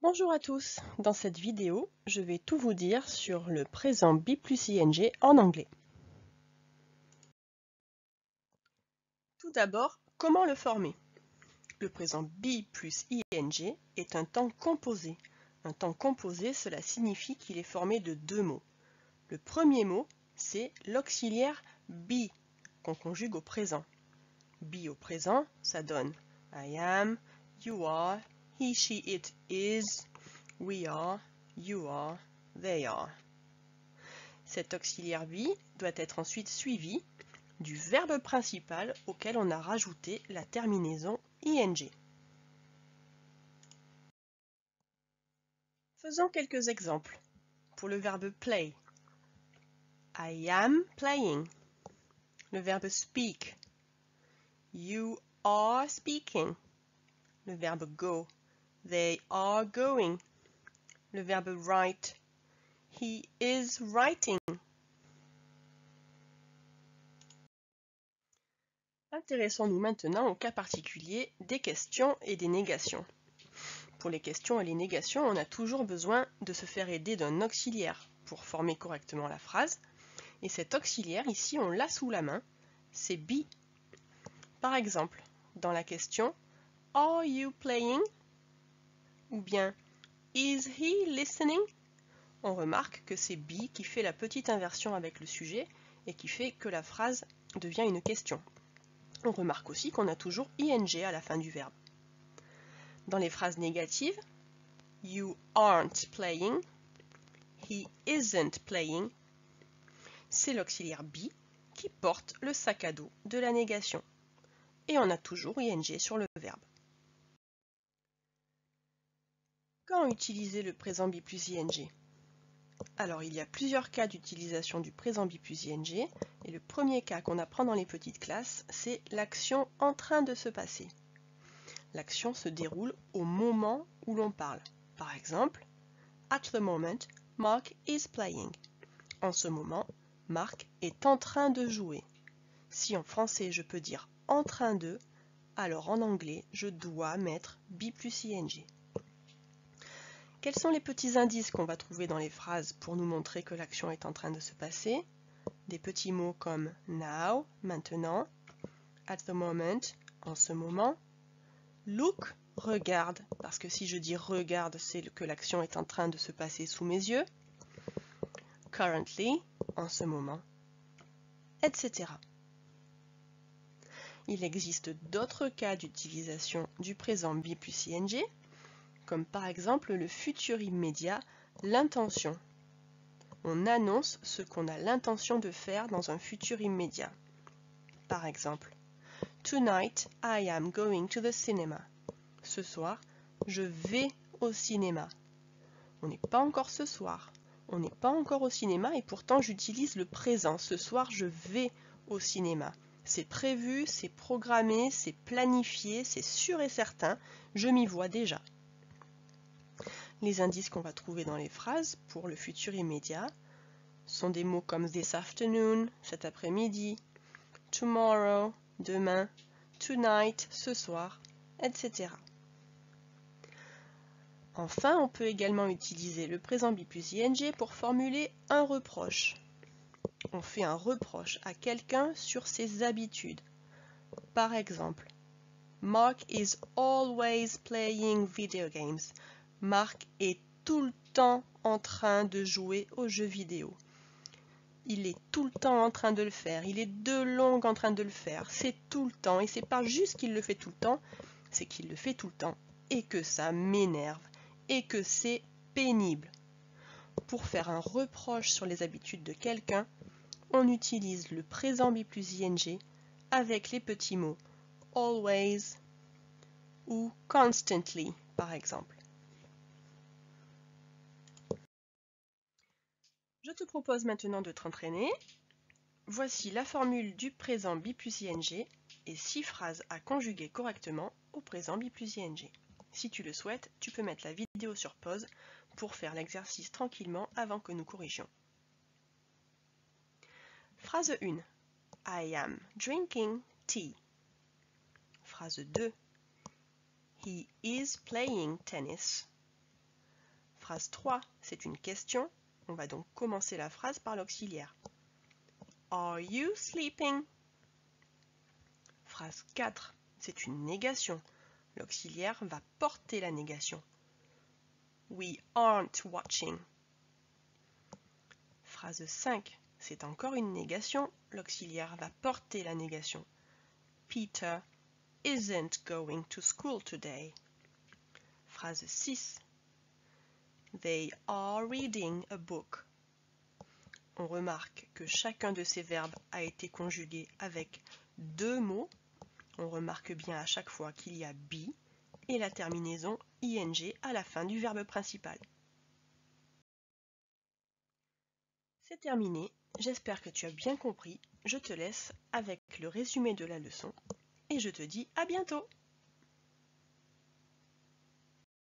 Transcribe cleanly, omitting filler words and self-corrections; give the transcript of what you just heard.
Bonjour à tous, dans cette vidéo, je vais tout vous dire sur le présent be plus ing en anglais. Tout d'abord, comment le former? Le présent be plus ing est un temps composé. Un temps composé, cela signifie qu'il est formé de deux mots. Le premier mot, c'est l'auxiliaire be qu'on conjugue au présent. Be au présent, ça donne I am, you are, he, she, it is, we are, you are, they are. Cet auxiliaire be doit être ensuite suivi du verbe principal auquel on a rajouté la terminaison ing. Faisons quelques exemples. Pour le verbe play, I am playing. Le verbe speak, you are speaking. Le verbe go, they are going. Le verbe write, he is writing. Intéressons-nous maintenant au cas particulier des questions et des négations. Pour les questions et les négations, on a toujours besoin de se faire aider d'un auxiliaire pour former correctement la phrase. Et cet auxiliaire, ici, on l'a sous la main, c'est be. Par exemple, dans la question « Are you playing ?» ou bien « Is he listening ?» on remarque que c'est be qui fait la petite inversion avec le sujet et qui fait que la phrase devient une question. On remarque aussi qu'on a toujours ing à la fin du verbe. Dans les phrases négatives, You aren't playing, he isn't playing, c'est l'auxiliaire be qui porte le sac à dos de la négation. Et on a toujours ing sur le verbe. Quand utiliser le présent be plus ing? Alors il y a plusieurs cas d'utilisation du présent be plus ing, et le premier cas qu'on apprend dans les petites classes, c'est l'action en train de se passer. L'action se déroule au moment où l'on parle. Par exemple, At the moment, Mark is playing. En ce moment, Marc est en train de jouer. Si en français je peux dire en train de, alors en anglais je dois mettre be plus ing. Quels sont les petits indices qu'on va trouver dans les phrases pour nous montrer que l'action est en train de se passer? Des petits mots comme now, maintenant, at the moment, en ce moment, look, regarde, parce que si je dis regarde, c'est que l'action est en train de se passer sous mes yeux, currently, en ce moment, etc. Il existe d'autres cas d'utilisation du présent be plus ing, comme par exemple le futur immédiat, l'intention. On annonce ce qu'on a l'intention de faire dans un futur immédiat. Par exemple, Tonight, I am going to the cinema. Ce soir, je vais au cinéma. On n'est pas encore ce soir. On n'est pas encore au cinéma et pourtant j'utilise le présent. Ce soir, je vais au cinéma. C'est prévu, c'est programmé, c'est planifié, c'est sûr et certain. Je m'y vois déjà. Les indices qu'on va trouver dans les phrases pour le futur immédiat sont des mots comme this afternoon, cet après-midi, tomorrow, demain, tonight, ce soir, etc. Enfin, on peut également utiliser le présent be plus ing pour formuler un reproche. On fait un reproche à quelqu'un sur ses habitudes. Par exemple, Mark is always playing video games. Mark est tout le temps en train de jouer aux jeux vidéo. Il est tout le temps en train de le faire. Il est de longue en train de le faire. C'est tout le temps. Et c'est pas juste qu'il le fait tout le temps, c'est qu'il le fait tout le temps et que ça m'énerve et que c'est pénible. Pour faire un reproche sur les habitudes de quelqu'un, on utilise le présent be plus ing avec les petits mots always ou constantly, par exemple. Je te propose maintenant de t'entraîner. Voici la formule du présent be plus ing et 6 phrases à conjuguer correctement au présent be plus ing. Si tu le souhaites, tu peux mettre la vidéo sur pause pour faire l'exercice tranquillement avant que nous corrigions. Phrase 1. I am drinking tea. Phrase 2. He is playing tennis. phrase 3, c'est une question. On va donc commencer la phrase par l'auxiliaire. Are you sleeping? Phrase 4, c'est une négation. L'auxiliaire va porter la négation. We aren't watching. Phrase 5, c'est encore une négation. L'auxiliaire va porter la négation. Peter isn't going to school today. Phrase 6. They are reading a book. On remarque que chacun de ces verbes a été conjugué avec deux mots. On remarque bien à chaque fois qu'il y a be et la terminaison ing à la fin du verbe principal. C'est terminé. J'espère que tu as bien compris. Je te laisse avec le résumé de la leçon et je te dis à bientôt.